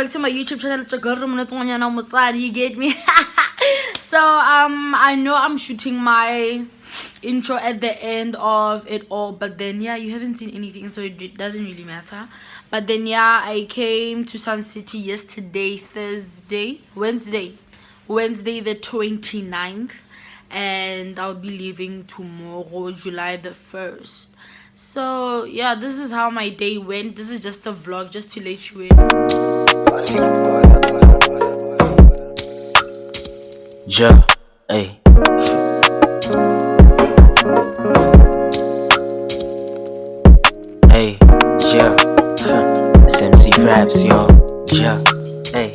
back to my YouTube channel. It's your girl Remoneetswe. You get me? So I know I'm shooting my intro at the end of it all, but then yeah, you haven't seen anything, so it doesn't really matter. But then yeah, I came to Sun City yesterday, Wednesday the 29th, and I'll be leaving tomorrow, July the 1st. So yeah, this is how my day went. This is just a vlog just to let you in. Ja, hey. Hey, yeah. SMC raps, yo. Ja, hey.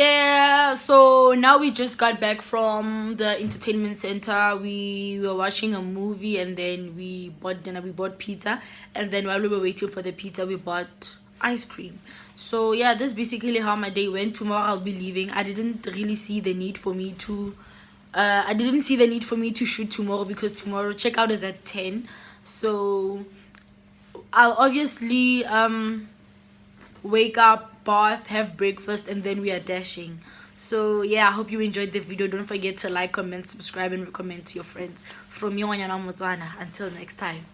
yeah, so now we just got back from the entertainment center. We were watching a movie and then we bought dinner. We bought pizza, and then while we were waiting for the pizza, we bought ice cream. So yeah, that's basically how my day went. Tomorrow I'll be leaving. I didn't really see the need for me to shoot tomorrow because tomorrow checkout is at 10. So I'll obviously wake up, bath, have breakfast, and then we are dashing. So yeah, I hope you enjoyed the video. Don't forget to like, comment, subscribe, and recommend to your friends. From me, Remoneetswe. Until next time.